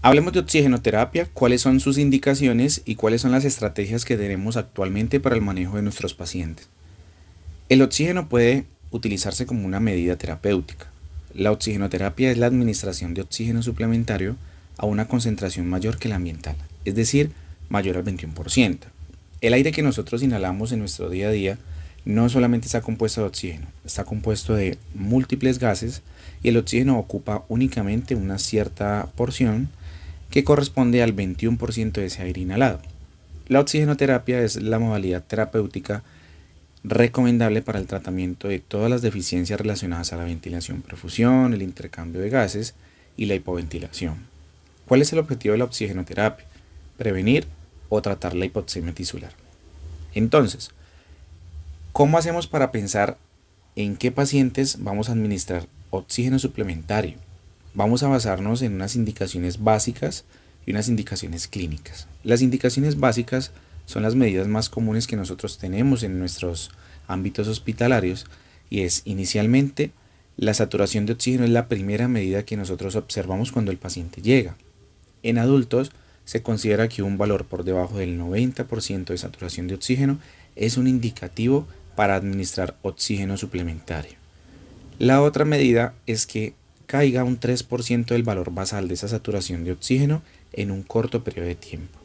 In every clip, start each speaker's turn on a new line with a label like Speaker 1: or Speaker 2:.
Speaker 1: Hablemos de oxigenoterapia, cuáles son sus indicaciones y cuáles son las estrategias que tenemos actualmente para el manejo de nuestros pacientes. El oxígeno puede utilizarse como una medida terapéutica. La oxigenoterapia es la administración de oxígeno suplementario a una concentración mayor que la ambiental, es decir, mayor al 21%. El aire que nosotros inhalamos en nuestro día a día no solamente está compuesto de oxígeno, está compuesto de múltiples gases y el oxígeno ocupa únicamente una cierta porción que corresponde al 21% de ese aire inhalado. La oxigenoterapia es la modalidad terapéutica recomendable para el tratamiento de todas las deficiencias relacionadas a la ventilación-perfusión, el intercambio de gases y la hipoventilación. ¿Cuál es el objetivo de la oxigenoterapia? Prevenir o tratar la hipoxemia tisular. Entonces, ¿cómo hacemos para pensar en qué pacientes vamos a administrar oxígeno suplementario? Vamos a basarnos en unas indicaciones básicas y unas indicaciones clínicas. Las indicaciones básicas son las medidas más comunes que nosotros tenemos en nuestros ámbitos hospitalarios y es inicialmente la saturación de oxígeno es la primera medida que nosotros observamos cuando el paciente llega. En adultos se considera que un valor por debajo del 90% de saturación de oxígeno es un indicativo para administrar oxígeno suplementario. La otra medida es que caiga un 3% del valor basal de esa saturación de oxígeno en un corto periodo de tiempo.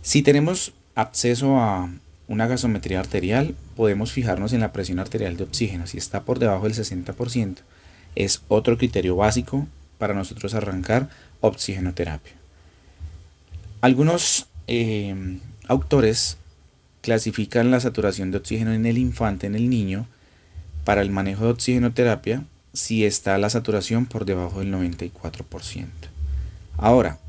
Speaker 1: Si tenemos acceso a una gasometría arterial, podemos fijarnos en la presión arterial de oxígeno. Si está por debajo del 60%, es otro criterio básico para nosotros arrancar oxigenoterapia. Algunos autores clasifican la saturación de oxígeno en el infante, en el niño, para el manejo de oxigenoterapia si está la saturación por debajo del 94%. Ahora,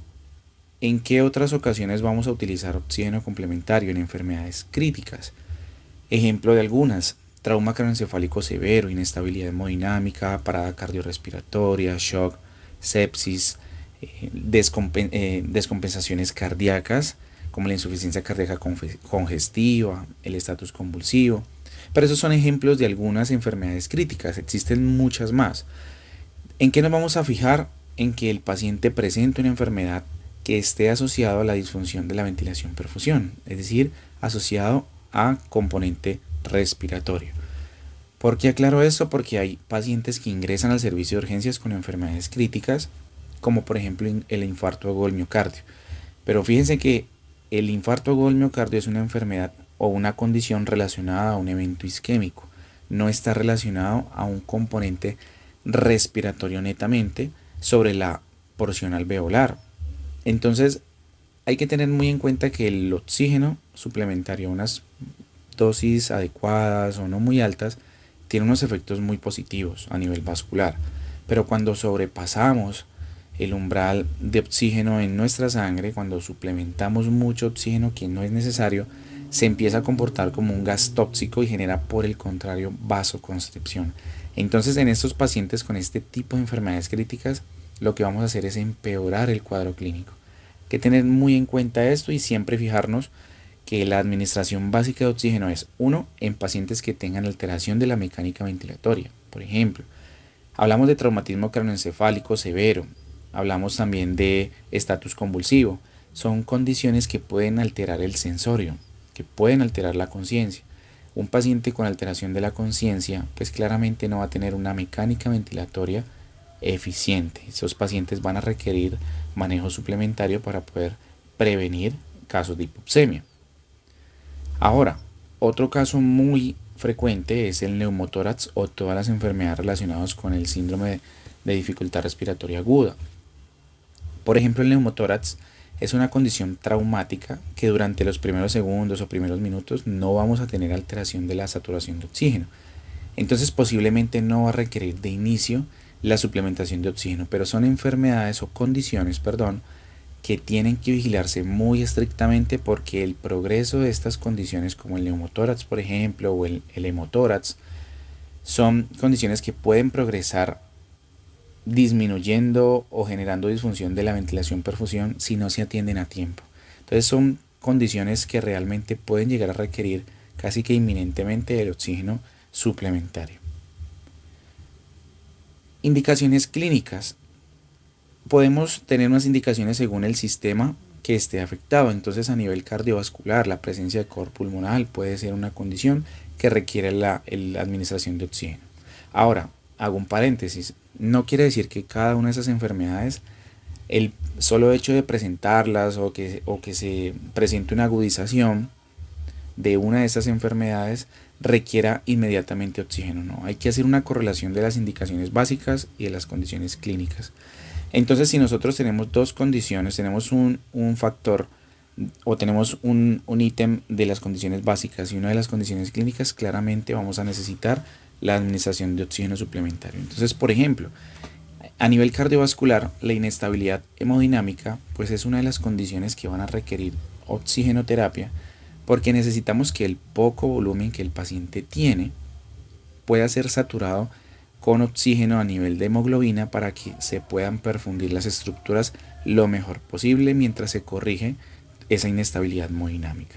Speaker 1: ¿en qué otras ocasiones vamos a utilizar oxígeno complementario en enfermedades críticas? Ejemplo de algunas: trauma craneoencefálico severo, inestabilidad hemodinámica, parada cardiorrespiratoria, shock, sepsis, descompensaciones cardíacas como la insuficiencia cardíaca congestiva, el estatus convulsivo. Pero esos son ejemplos de algunas enfermedades críticas, existen muchas más. ¿En qué nos vamos a fijar? En que el paciente presente una enfermedad que esté asociado a la disfunción de la ventilación-perfusión, es decir, asociado a componente respiratorio. ¿Por qué aclaro esto? Porque hay pacientes que ingresan al servicio de urgencias con enfermedades críticas, como por ejemplo el infarto agudo del miocardio. Pero fíjense que el infarto agudo del miocardio es una enfermedad o una condición relacionada a un evento isquémico, no está relacionado a un componente respiratorio netamente sobre la porción alveolar. Entonces hay que tener muy en cuenta que el oxígeno suplementario a unas dosis adecuadas o no muy altas tiene unos efectos muy positivos a nivel vascular, pero cuando sobrepasamos el umbral de oxígeno en nuestra sangre, cuando suplementamos mucho oxígeno que no es necesario, se empieza a comportar como un gas tóxico y genera por el contrario vasoconstricción. Entonces en estos pacientes con este tipo de enfermedades críticas lo que vamos a hacer es empeorar el cuadro clínico. Hay que tener muy en cuenta esto y siempre fijarnos que la administración básica de oxígeno es: 1. En pacientes que tengan alteración de la mecánica ventilatoria. Por ejemplo, hablamos de traumatismo craneoencefálico severo, hablamos también de estatus convulsivo. Son condiciones que pueden alterar el sensorio, que pueden alterar la conciencia. Un paciente con alteración de la conciencia, pues claramente no va a tener una mecánica ventilatoria eficiente. Estos pacientes van a requerir manejo suplementario para poder prevenir casos de hipoxemia. Ahora, otro caso muy frecuente es el neumotórax o todas las enfermedades relacionadas con el síndrome de dificultad respiratoria aguda. Por ejemplo, el neumotórax es una condición traumática que durante los primeros segundos o primeros minutos no vamos a tener alteración de la saturación de oxígeno. Entonces posiblemente no va a requerir de inicio la suplementación de oxígeno, pero son enfermedades o condiciones, que tienen que vigilarse muy estrictamente porque el progreso de estas condiciones como el neumotórax, por ejemplo, o el hemotórax, son condiciones que pueden progresar disminuyendo o generando disfunción de la ventilación-perfusión si no se atienden a tiempo. Entonces son condiciones que realmente pueden llegar a requerir casi que inminentemente el oxígeno suplementario. Indicaciones clínicas. podemos tener unas indicaciones según el sistema que esté afectado. Entonces, a nivel cardiovascular, la presencia de cor pulmonar puede ser una condición que requiere la administración de oxígeno. Ahora, hago un paréntesis. No quiere decir que cada una de esas enfermedades, el solo hecho de presentarlas o que se presente una agudización de una de estas enfermedades requiera inmediatamente oxígeno. No, hay que hacer una correlación de las indicaciones básicas y de las condiciones clínicas. Entonces, si nosotros tenemos dos condiciones, tenemos un factor o tenemos un ítem de las condiciones básicas y una de las condiciones clínicas, claramente vamos a necesitar la administración de oxígeno suplementario. Entonces, por ejemplo, a nivel cardiovascular, la inestabilidad hemodinámica pues es una de las condiciones que van a requerir oxigenoterapia, porque necesitamos que el poco volumen que el paciente tiene pueda ser saturado con oxígeno a nivel de hemoglobina para que se puedan perfundir las estructuras lo mejor posible mientras se corrige esa inestabilidad hemodinámica.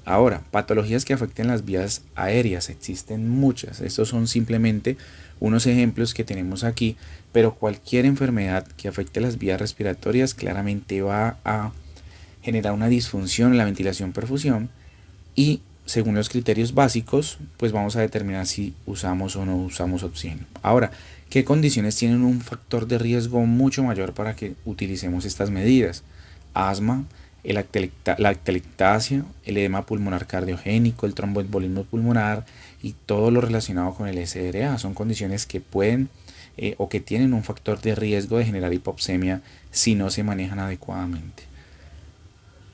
Speaker 1: Ahora, patologías que afecten las vías aéreas, existen muchas. Estos son simplemente unos ejemplos que tenemos aquí, pero cualquier enfermedad que afecte las vías respiratorias claramente va a generar una disfunción en la ventilación-perfusión y según los criterios básicos, pues vamos a determinar si usamos o no usamos oxígeno. Ahora, ¿qué condiciones tienen un factor de riesgo mucho mayor para que utilicemos estas medidas? Asma, la atelectasia, el edema pulmonar cardiogénico, el tromboembolismo pulmonar y todo lo relacionado con el SRA. Son condiciones que pueden o que tienen un factor de riesgo de generar hipoxemia si no se manejan adecuadamente.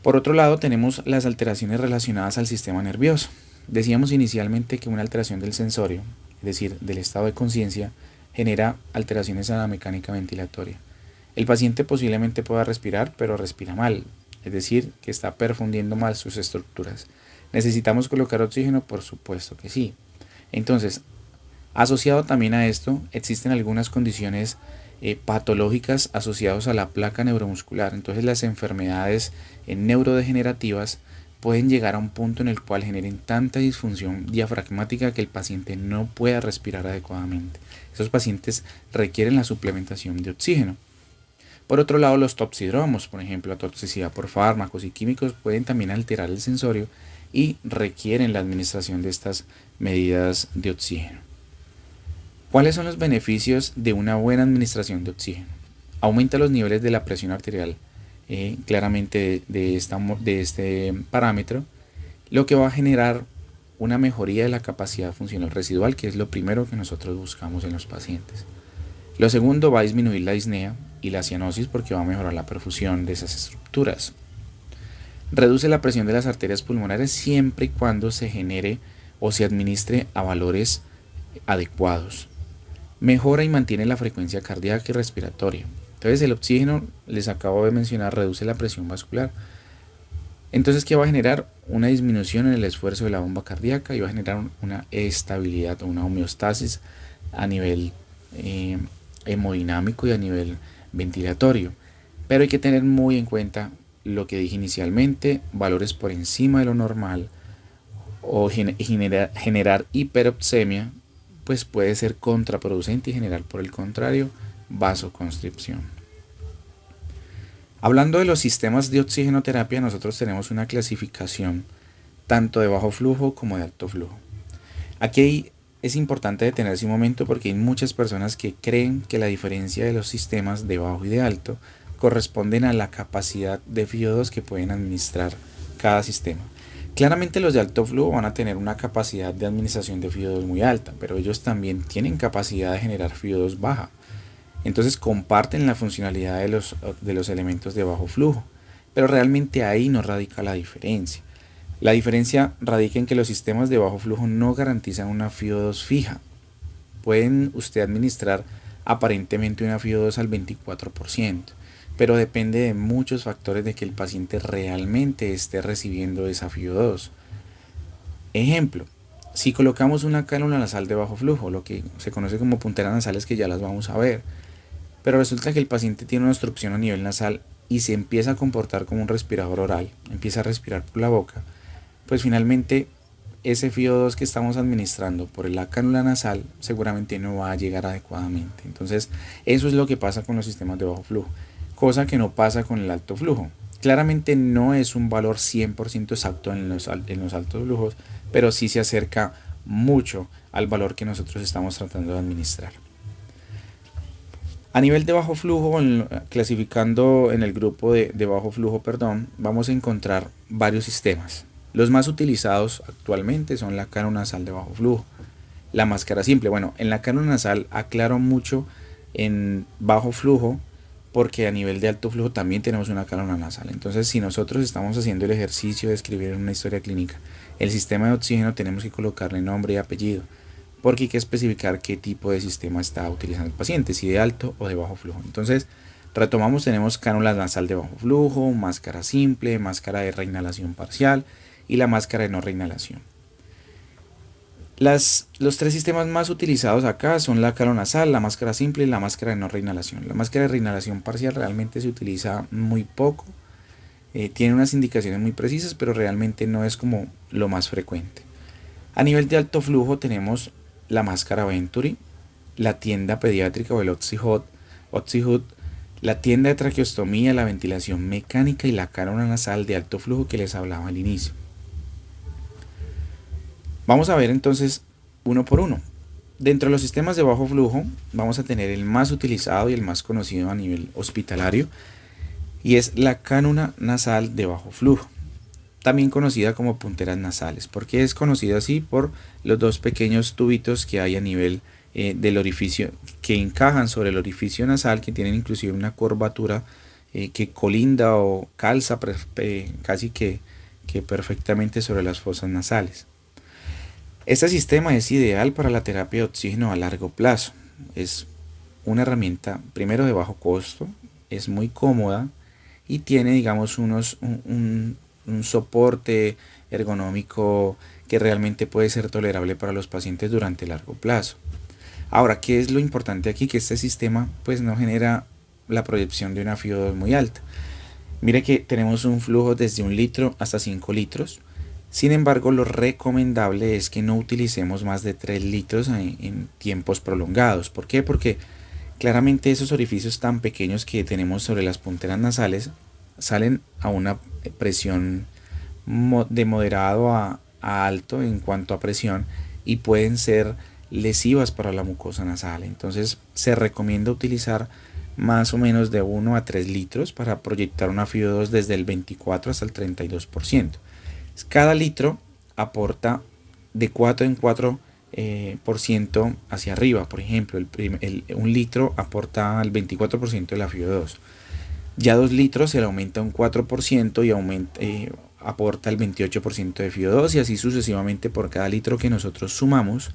Speaker 1: Por otro lado, tenemos las alteraciones relacionadas al sistema nervioso. Decíamos inicialmente que una alteración del sensorio, es decir, del estado de conciencia, genera alteraciones en la mecánica ventilatoria. El paciente posiblemente pueda respirar, pero respira mal, es decir, que está perfundiendo mal sus estructuras. ¿Necesitamos colocar oxígeno? Por supuesto que sí. Entonces, asociado también a esto, existen algunas condiciones patológicas asociadas a la placa neuromuscular. Entonces, las enfermedades neurodegenerativas pueden llegar a un punto en el cual generen tanta disfunción diafragmática que el paciente no pueda respirar adecuadamente. Esos pacientes requieren la suplementación de oxígeno. Por otro lado, los toxidromos, por ejemplo, la toxicidad por fármacos y químicos, pueden también alterar el sensorio y requieren la administración de estas medidas de oxígeno. ¿Cuáles son los beneficios de una buena administración de oxígeno? Aumenta los niveles de la presión arterial, claramente de este parámetro, lo que va a generar una mejoría de la capacidad funcional residual, que es lo primero que nosotros buscamos en los pacientes. Lo segundo, va a disminuir la disnea y la cianosis porque va a mejorar la perfusión de esas estructuras. Reduce la presión de las arterias pulmonares siempre y cuando se genere o se administre a valores adecuados. Mejora y mantiene la frecuencia cardíaca y respiratoria. Entonces el oxígeno, les acabo de mencionar, reduce la presión vascular. Entonces, ¿qué va a generar? Una disminución en el esfuerzo de la bomba cardíaca y va a generar una estabilidad o una homeostasis a nivel hemodinámico y a nivel ventilatorio. Pero hay que tener muy en cuenta lo que dije inicialmente, valores por encima de lo normal o generar hiperoxemia, pues puede ser contraproducente y generar por el contrario vasoconstricción. Hablando de los sistemas de oxigenoterapia, nosotros tenemos una clasificación tanto de bajo flujo como de alto flujo. Aquí es importante detenerse un momento porque hay muchas personas que creen que la diferencia de los sistemas de bajo y de alto corresponden a la capacidad de FiO2 que pueden administrar cada sistema. Claramente los de alto flujo van a tener una capacidad de administración de FiO2 muy alta, pero ellos también tienen capacidad de generar FiO2 baja. Entonces comparten la funcionalidad de los elementos de bajo flujo, pero realmente ahí no radica la diferencia. La diferencia radica en que los sistemas de bajo flujo no garantizan una FiO2 fija. Pueden usted administrar aparentemente una FiO2 al 24%, pero depende de muchos factores de que el paciente realmente esté recibiendo esa FiO2. Ejemplo, si colocamos una cánula nasal de bajo flujo, lo que se conoce como punteras nasales, que ya las vamos a ver, pero resulta que el paciente tiene una obstrucción a nivel nasal y se empieza a comportar como un respirador oral, empieza a respirar por la boca, pues finalmente ese FIO2 que estamos administrando por la cánula nasal seguramente no va a llegar adecuadamente. Entonces, eso es lo que pasa con los sistemas de bajo flujo, cosa que no pasa con el alto flujo. Claramente no es un valor 100% exacto en los altos flujos, pero sí se acerca mucho al valor que nosotros estamos tratando de administrar. A nivel de bajo flujo, clasificando en el grupo de bajo flujo, vamos a encontrar varios sistemas. Los más utilizados actualmente son la cánula nasal de bajo flujo, la máscara simple. Bueno, en la cánula nasal aclaro mucho en bajo flujo porque a nivel de alto flujo también tenemos una cánula nasal. Entonces, si nosotros estamos haciendo el ejercicio de escribir en una historia clínica el sistema de oxígeno, tenemos que colocarle nombre y apellido, porque hay que especificar qué tipo de sistema está utilizando el paciente, si de alto o de bajo flujo. Entonces, retomamos, tenemos cánula nasal de bajo flujo, máscara simple, máscara de reinhalación parcial y la máscara de no reinhalación. Los tres sistemas más utilizados acá son la cánula nasal, la máscara simple y la máscara de no reinhalación. La máscara de reinhalación parcial realmente se utiliza muy poco, tiene unas indicaciones muy precisas, pero realmente no es como lo más frecuente. A nivel de alto flujo tenemos la máscara Venturi, la tienda pediátrica o el OxyHood, la tienda de traqueostomía, la ventilación mecánica y la cánula nasal de alto flujo que les hablaba al inicio. Vamos a ver entonces uno por uno. Dentro de los sistemas de bajo flujo vamos a tener el más utilizado y el más conocido a nivel hospitalario, y es la cánula nasal de bajo flujo, también conocida como punteras nasales. ¿Por qué es conocida así? Por los dos pequeños tubitos que hay a nivel del orificio, que encajan sobre el orificio nasal, que tienen inclusive una curvatura que colinda o calza casi que perfectamente sobre las fosas nasales. Este sistema es ideal para la terapia de oxígeno a largo plazo. Es una herramienta, primero, de bajo costo, es muy cómoda y tiene, digamos, un soporte ergonómico que realmente puede ser tolerable para los pacientes durante largo plazo. Ahora, ¿qué es lo importante aquí? Que este sistema pues no genera la proyección de una FIO2 muy alta. Mire que tenemos un flujo desde 1 litro hasta 5 litros. Sin embargo, lo recomendable es que no utilicemos más de 3 litros en tiempos prolongados. ¿Por qué? Porque claramente esos orificios tan pequeños que tenemos sobre las punteras nasales salen a una presión de moderado a alto en cuanto a presión y pueden ser lesivas para la mucosa nasal. Entonces se recomienda utilizar más o menos de 1 a 3 litros para proyectar una FIO2 desde el 24 hasta el 32%. Cada litro aporta de 4 en 4 por ciento hacia arriba. Por ejemplo, un litro aporta el 24% de la FIO2. Ya 2 litros se le aumenta un 4% y aporta el 28% de FIO2, y así sucesivamente. Por cada litro que nosotros sumamos,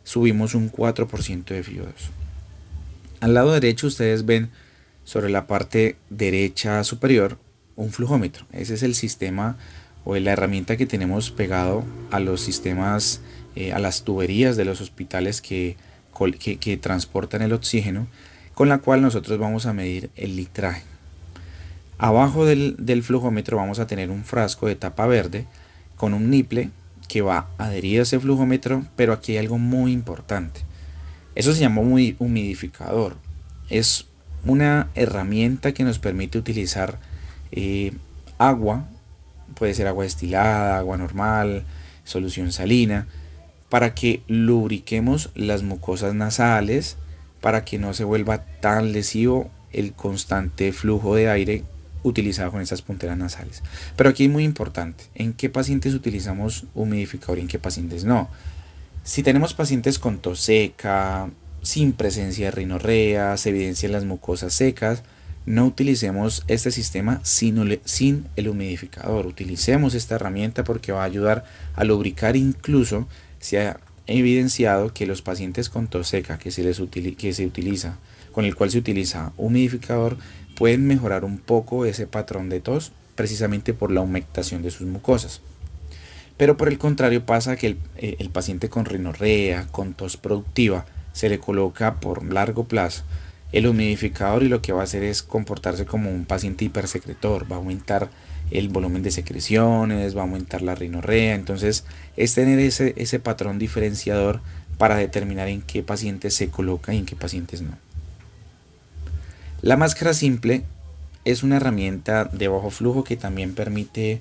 Speaker 1: subimos un 4% de FIO2. Al lado derecho ustedes ven sobre la parte derecha superior un flujómetro. Ese es el sistema o la herramienta que tenemos pegado a los sistemas, a las tuberías de los hospitales que transportan el oxígeno, con la cual nosotros vamos a medir el litraje. Abajo del flujómetro vamos a tener un frasco de tapa verde con un niple que va adherido a ese flujómetro, pero aquí hay algo muy importante. Eso se llama un humidificador. Es una herramienta que nos permite utilizar agua, puede ser agua destilada, agua normal, solución salina, para que lubriquemos las mucosas nasales, para que no se vuelva tan lesivo el constante flujo de aire utilizado con estas punteras nasales. Pero aquí es muy importante, ¿en qué pacientes utilizamos humidificador y en qué pacientes no? Si tenemos pacientes con tos seca, sin presencia de rinorrea, se evidencian las mucosas secas, no utilicemos este sistema sin el humidificador. Utilicemos esta herramienta porque va a ayudar a lubricar. Incluso se ha evidenciado que los pacientes con tos seca con el cual se utiliza humidificador pueden mejorar un poco ese patrón de tos, precisamente por la humectación de sus mucosas. Pero por el contrario pasa que el paciente con rinorrea, con tos productiva, se le coloca por largo plazo el humidificador y lo que va a hacer es comportarse como un paciente hipersecretor, va a aumentar el volumen de secreciones, va a aumentar la rinorrea. Entonces es tener ese patrón diferenciador para determinar en qué pacientes se coloca y en qué pacientes no. La máscara simple es una herramienta de bajo flujo que también permite,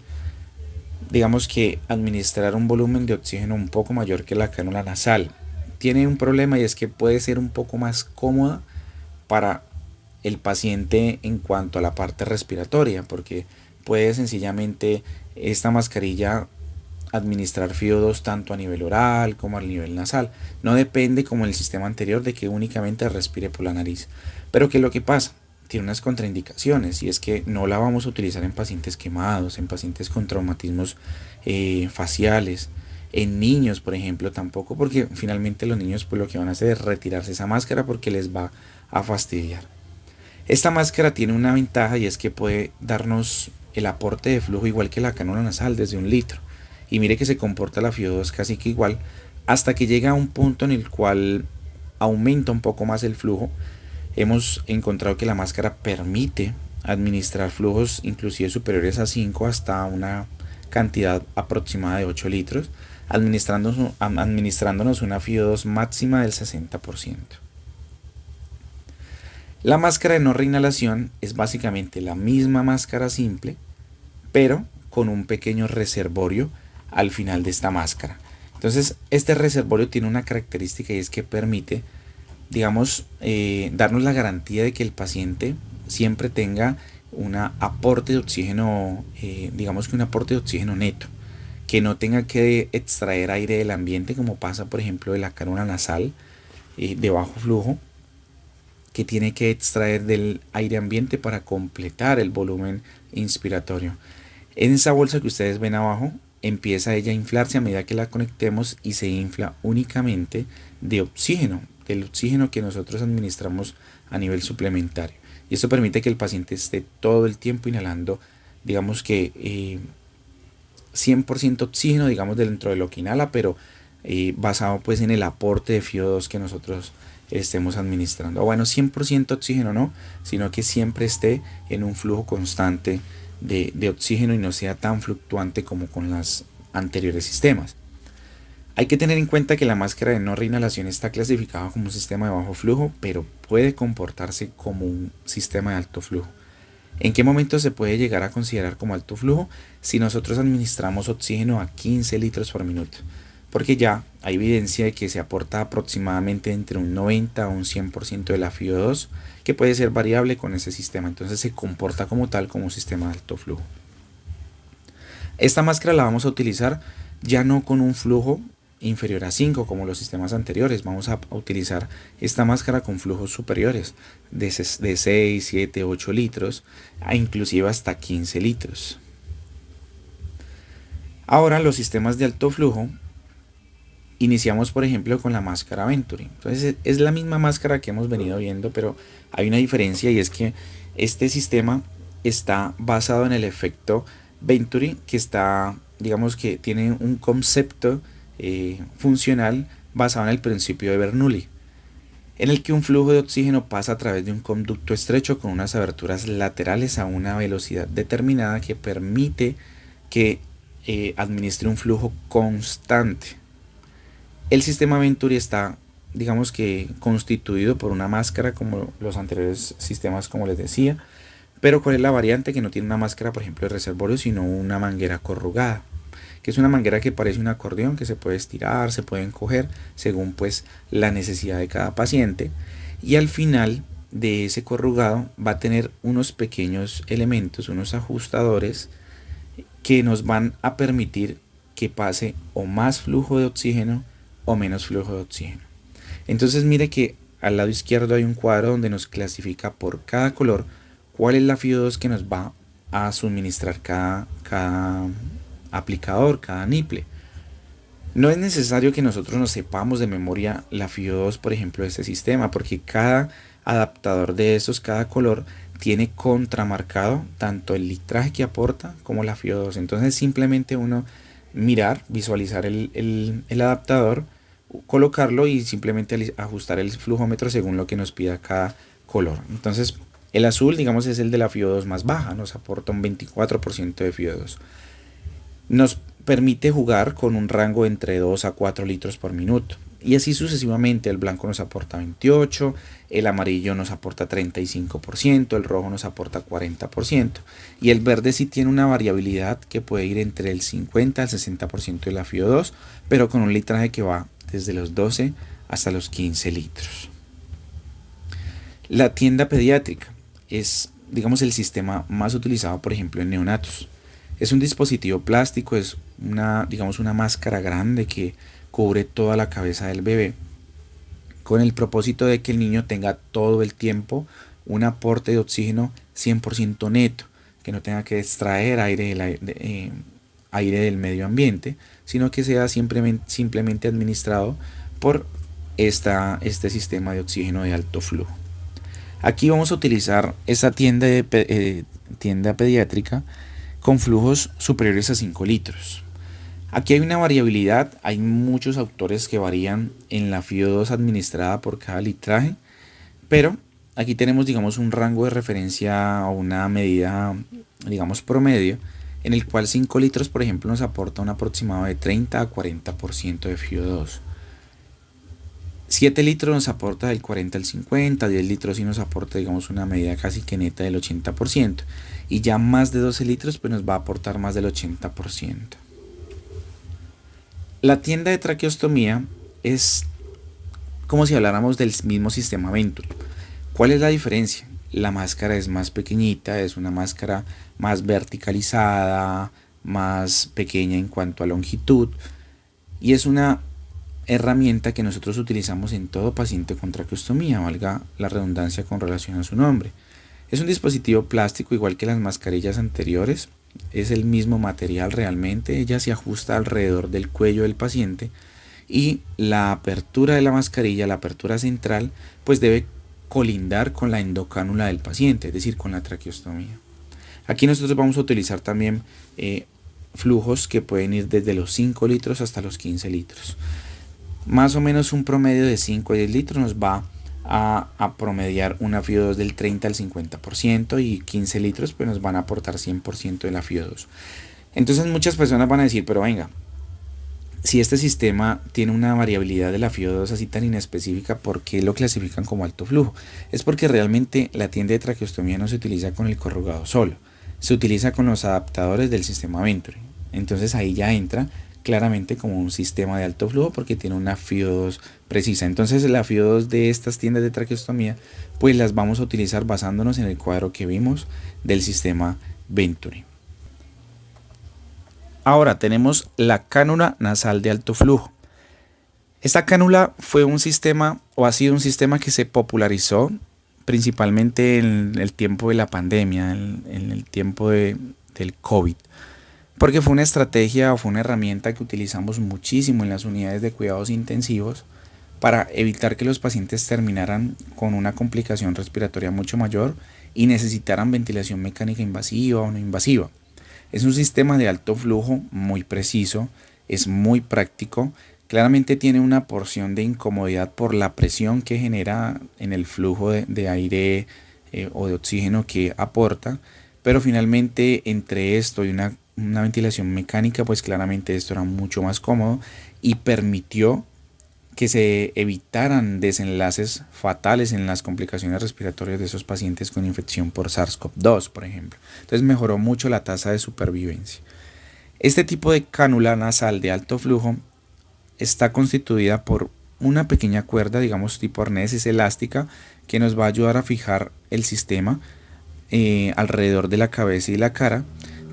Speaker 1: digamos que, administrar un volumen de oxígeno un poco mayor que la cánula nasal. Tiene un problema y es que puede ser un poco más cómoda para el paciente en cuanto a la parte respiratoria, porque puede sencillamente esta mascarilla administrar FIO2 tanto a nivel oral como a nivel nasal. No depende como el sistema anterior de que únicamente respire por la nariz. Pero ¿qué es lo que pasa? Tiene unas contraindicaciones y es que no la vamos a utilizar en pacientes quemados, en pacientes con traumatismos faciales, en niños por ejemplo tampoco, porque finalmente los niños pues lo que van a hacer es retirarse esa máscara porque les va a fastidiar. Esta máscara tiene una ventaja y es que puede darnos el aporte de flujo igual que la cánula nasal desde 1 litro. Y mire que se comporta la FIO2 casi que igual hasta que llega a un punto en el cual aumenta un poco más el flujo. Hemos encontrado que la máscara permite administrar flujos inclusive superiores a 5 hasta una cantidad aproximada de 8 litros, administrándonos una FIO2 máxima del 60%. La máscara de no reinhalación es básicamente la misma máscara simple, pero con un pequeño reservorio al final de esta máscara. Entonces, este reservorio tiene una característica y es que permite, digamos, darnos la garantía de que el paciente siempre tenga un aporte de oxígeno, digamos que un aporte de oxígeno neto, que no tenga que extraer aire del ambiente como pasa, por ejemplo, de la cánula nasal de bajo flujo, que tiene que extraer del aire ambiente para completar el volumen inspiratorio. En esa bolsa que ustedes ven abajo empieza ella a inflarse a medida que la conectemos y se infla únicamente de oxígeno, del oxígeno que nosotros administramos a nivel suplementario. Y esto permite que el paciente esté todo el tiempo inhalando, digamos que 100% oxígeno, digamos dentro de lo que inhala, pero basado pues en el aporte de FIO2 que nosotros estemos administrando. O bueno, 100% oxígeno no, sino que siempre esté en un flujo constante de oxígeno y no sea tan fluctuante como con los anteriores sistemas. Hay que tener en cuenta que la máscara de no reinhalación está clasificada como un sistema de bajo flujo, pero puede comportarse como un sistema de alto flujo. ¿En qué momento se puede llegar a considerar como alto flujo? Si nosotros administramos oxígeno a 15 litros por minuto, porque ya hay evidencia de que se aporta aproximadamente entre un 90 a un 100% de la FIO2, que puede ser variable con ese sistema, entonces se comporta como tal como un sistema de alto flujo. Esta máscara la vamos a utilizar ya no con un flujo inferior a 5 como los sistemas anteriores, vamos a utilizar esta máscara con flujos superiores de 6, 7, 8 litros, a inclusive hasta 15 litros. Ahora los sistemas de alto flujo, iniciamos por ejemplo con la máscara Venturi. Entonces es la misma máscara que hemos venido viendo, pero hay una diferencia y es que este sistema está basado en el efecto Venturi, que está, digamos que tiene un concepto funcional basado en el principio de Bernoulli, en el que un flujo de oxígeno pasa a través de un conducto estrecho con unas aberturas laterales a una velocidad determinada que permite que administre un flujo constante. El sistema Venturi está, digamos que, constituido por una máscara como los anteriores sistemas, como les decía, pero ¿cuál es la variante? Que no tiene una máscara, por ejemplo, de reservorio, sino una manguera corrugada, que es una manguera que parece un acordeón, que se puede estirar, se puede encoger, según pues la necesidad de cada paciente, y al final de ese corrugado va a tener unos pequeños elementos, unos ajustadores, que nos van a permitir que pase o más flujo de oxígeno o menos flujo de oxígeno. Entonces mire que al lado izquierdo hay un cuadro donde nos clasifica por cada color cuál es la FIO2 que nos va a suministrar cada aplicador, cada niple. No es necesario que nosotros nos sepamos de memoria la FIO2, por ejemplo, de este sistema, porque cada adaptador de estos, cada color, tiene contramarcado tanto el litraje que aporta como la FIO2. Entonces simplemente uno mirar, visualizar el adaptador, colocarlo y simplemente ajustar el flujómetro según lo que nos pida cada color. Entonces, el azul, digamos, es el de la FiO2 más baja, nos aporta un 24% de FiO2. Nos permite jugar con un rango entre 2 a 4 litros por minuto. Y así sucesivamente, el blanco nos aporta 28, el amarillo nos aporta 35%, el rojo nos aporta 40%. Y el verde sí tiene una variabilidad que puede ir entre el 50 al 60% de la FiO2, pero con un litraje que va desde los 12 hasta los 15 litros. La tienda pediátrica es, digamos, el sistema más utilizado, por ejemplo, en neonatos. Es un dispositivo plástico, es digamos, una máscara grande que cubre toda la cabeza del bebé, con el propósito de que el niño tenga todo el tiempo un aporte de oxígeno 100% neto, que no tenga que extraer aire del medio ambiente, sino que sea simplemente administrado por este sistema de oxígeno de alto flujo. Aquí vamos a utilizar esta tienda pediátrica con flujos superiores a 5 litros. Aquí hay una variabilidad, hay muchos autores que varían en la FiO2 administrada por cada litraje, pero aquí tenemos, digamos, un rango de referencia o una medida, digamos, promedio, en el cual 5 litros, por ejemplo, nos aporta un aproximado de 30 a 40% de FiO2. 7 litros nos aporta del 40 al 50, 10 litros sí nos aporta, digamos, una medida casi que neta del 80%, y ya más de 12 litros pues nos va a aportar más del 80%. La tienda de traqueostomía es como si habláramos del mismo sistema Venturi. ¿Cuál es la diferencia? La máscara es más pequeñita, es una máscara más verticalizada, más pequeña en cuanto a longitud, y es una herramienta que nosotros utilizamos en todo paciente con traqueostomía, valga la redundancia con relación a su nombre. Es un dispositivo plástico igual que las mascarillas anteriores, es el mismo material realmente, ella se ajusta alrededor del cuello del paciente y la apertura de la mascarilla, la apertura central, pues debe colindar con la endocánula del paciente, es decir, con la traqueostomía. Aquí nosotros vamos a utilizar también flujos que pueden ir desde los 5 litros hasta los 15 litros. Más o menos un promedio de 5 a 10 litros nos va a promediar una FiO2 del 30 al 50% y 15 litros pues nos van a aportar 100% de la FiO2. Entonces muchas personas van a decir, pero venga, si este sistema tiene una variabilidad de la FiO2 así tan inespecífica, ¿por qué lo clasifican como alto flujo? Es porque realmente la tienda de traqueostomía no se utiliza con el corrugado solo, se utiliza con los adaptadores del sistema Venturi. Entonces ahí ya entra claramente como un sistema de alto flujo porque tiene una FiO2 precisa. Entonces la FiO2 de estas tiendas de traqueostomía pues las vamos a utilizar basándonos en el cuadro que vimos del sistema Venturi. Ahora tenemos la cánula nasal de alto flujo. Esta cánula fue un sistema o ha sido un sistema que se popularizó principalmente en el tiempo de la pandemia, en el tiempo del COVID. Porque fue una estrategia o fue una herramienta que utilizamos muchísimo en las unidades de cuidados intensivos para evitar que los pacientes terminaran con una complicación respiratoria mucho mayor y necesitaran ventilación mecánica invasiva o no invasiva. Es un sistema de alto flujo muy preciso, es muy práctico, claramente tiene una porción de incomodidad por la presión que genera en el flujo de aire o de oxígeno que aporta, pero finalmente entre esto y una ventilación mecánica pues claramente esto era mucho más cómodo y permitió que se evitaran desenlaces fatales en las complicaciones respiratorias de esos pacientes con infección por SARS-CoV-2, por ejemplo. Entonces mejoró mucho la tasa de supervivencia. Este tipo de cánula nasal de alto flujo está constituida por una pequeña cuerda, digamos tipo arnés, es elástica, que nos va a ayudar a fijar el sistema alrededor de la cabeza y la cara.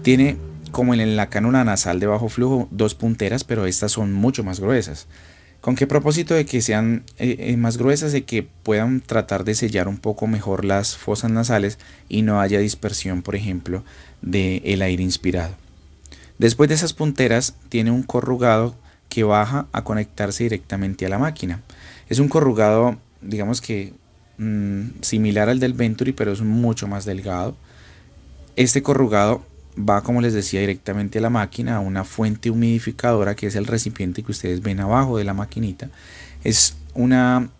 Speaker 1: Tiene, como en la cánula nasal de bajo flujo, dos punteras, pero estas son mucho más gruesas. ¿Con qué propósito? De que sean más gruesas, de que puedan tratar de sellar un poco mejor las fosas nasales y no haya dispersión, por ejemplo, del aire inspirado. Después de esas punteras tiene un corrugado que baja a conectarse directamente a la máquina. Es un corrugado, digamos que similar al del Venturi, pero es mucho más delgado. Este corrugado va, como les decía, directamente a la máquina, a una fuente humidificadora que es el recipiente que ustedes ven abajo de la maquinita. Es un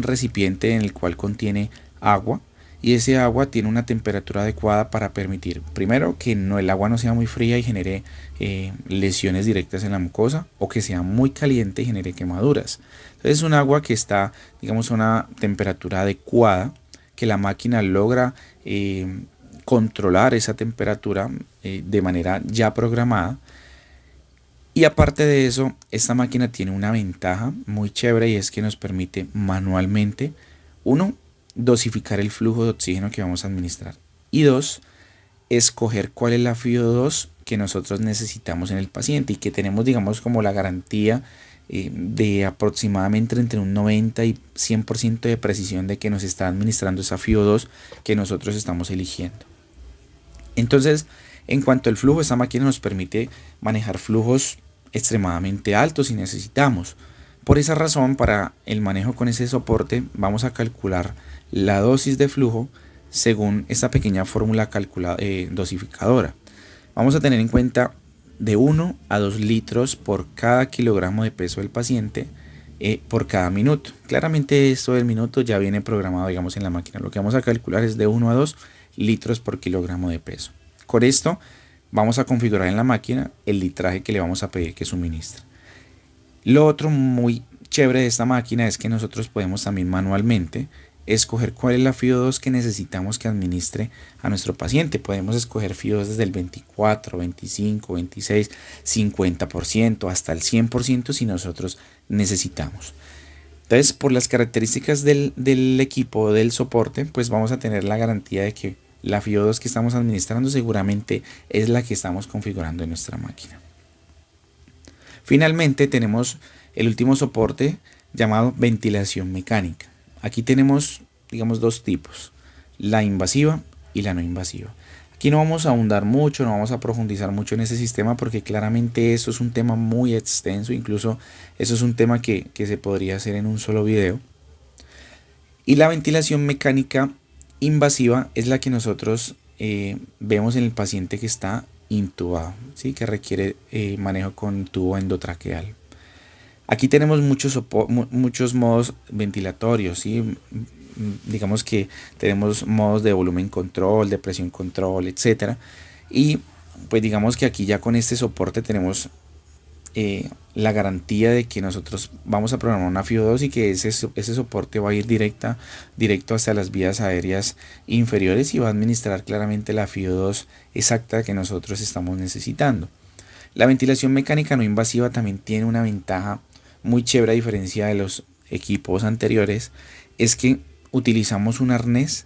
Speaker 1: recipiente en el cual contiene agua, y ese agua tiene una temperatura adecuada para permitir, primero, que el agua no sea muy fría y genere lesiones directas en la mucosa, o que sea muy caliente y genere quemaduras. Entonces es un agua que está, digamos, a una temperatura adecuada, que la máquina logra controlar esa temperatura de manera ya programada. Y aparte de eso, esta máquina tiene una ventaja muy chévere, y es que nos permite manualmente, uno, dosificar el flujo de oxígeno que vamos a administrar, y dos, escoger cuál es la FiO2 que nosotros necesitamos en el paciente, y que tenemos, digamos, como la garantía de aproximadamente entre un 90 y 100% de precisión de que nos está administrando esa FiO2 que nosotros estamos eligiendo. Entonces, en cuanto al flujo, esta máquina nos permite manejar flujos extremadamente altos si necesitamos. Por esa razón, para el manejo con ese soporte, vamos a calcular la dosis de flujo según esta pequeña fórmula dosificadora. Vamos a tener en cuenta de 1 a 2 litros por cada kilogramo de peso del paciente por cada minuto. Claramente esto del minuto ya viene programado, digamos, en la máquina. Lo que vamos a calcular es de 1 a 2 litros por kilogramo de peso. Con esto vamos a configurar en la máquina el litraje que le vamos a pedir que suministre. Lo otro muy chévere de esta máquina es que nosotros podemos también manualmente escoger cuál es la FiO2 que necesitamos que administre a nuestro paciente. Podemos escoger FiO2 desde el 24, 25, 26, 50% hasta el 100% si nosotros necesitamos. Entonces, por las características del equipo, del soporte, pues vamos a tener la garantía de que la FiO2 que estamos administrando seguramente es la que estamos configurando en nuestra máquina. Finalmente tenemos el último soporte llamado ventilación mecánica. Aquí tenemos, digamos, dos tipos, la invasiva y la no invasiva. Aquí no vamos a ahondar mucho, no vamos a profundizar mucho en ese sistema, porque claramente eso es un tema muy extenso, incluso eso es un tema que se podría hacer en un solo video. Y la ventilación mecánica invasiva es la que nosotros vemos en el paciente que está intubado, ¿sí? Que requiere manejo con tubo endotraqueal. Aquí tenemos muchos modos ventilatorios, ¿sí? Digamos que tenemos modos de volumen control, de presión control, etcétera. Y pues digamos que aquí ya con este soporte tenemos la garantía de que nosotros vamos a programar una FiO2 y que ese soporte va a ir directo hacia las vías aéreas inferiores y va a administrar claramente la FiO2 exacta que nosotros estamos necesitando. La ventilación mecánica no invasiva también tiene una ventaja muy chévere, a diferencia de los equipos anteriores, es que utilizamos un arnés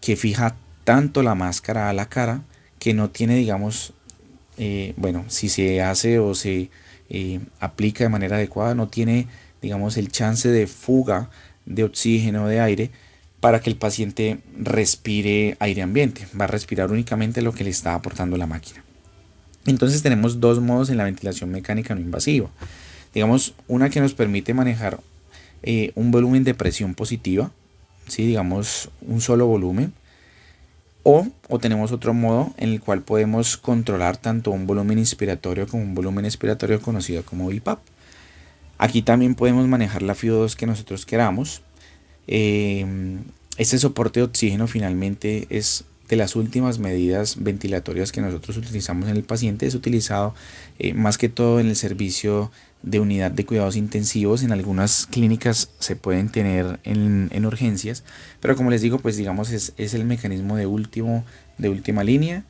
Speaker 1: que fija tanto la máscara a la cara, que no tiene, digamos, bueno, si se hace o se aplica de manera adecuada, no tiene, digamos, el chance de fuga de oxígeno, de aire, para que el paciente respire aire ambiente. Va a respirar únicamente lo que le está aportando la máquina. Entonces tenemos dos modos en la ventilación mecánica no invasiva. Digamos, una que nos permite manejar un volumen de presión positiva, ¿sí? Digamos, un solo volumen. O tenemos otro modo en el cual podemos controlar tanto un volumen inspiratorio como un volumen expiratorio, conocido como BiPAP. Aquí también podemos manejar la FiO2 que nosotros queramos. Este soporte de oxígeno finalmente es de las últimas medidas ventilatorias que nosotros utilizamos en el paciente. Es utilizado más que todo en el servicio de unidad de cuidados intensivos. En algunas clínicas se pueden tener en urgencias, pero como les digo, pues digamos es el mecanismo de última línea,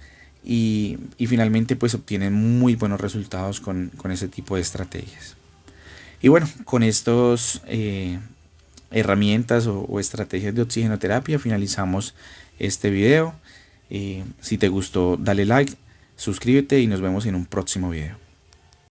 Speaker 1: y finalmente pues obtienen muy buenos resultados con ese tipo de estrategias. Y bueno, con estos herramientas o estrategias de oxigenoterapia finalizamos este video. Si te gustó, dale like, suscríbete y nos vemos en un próximo video.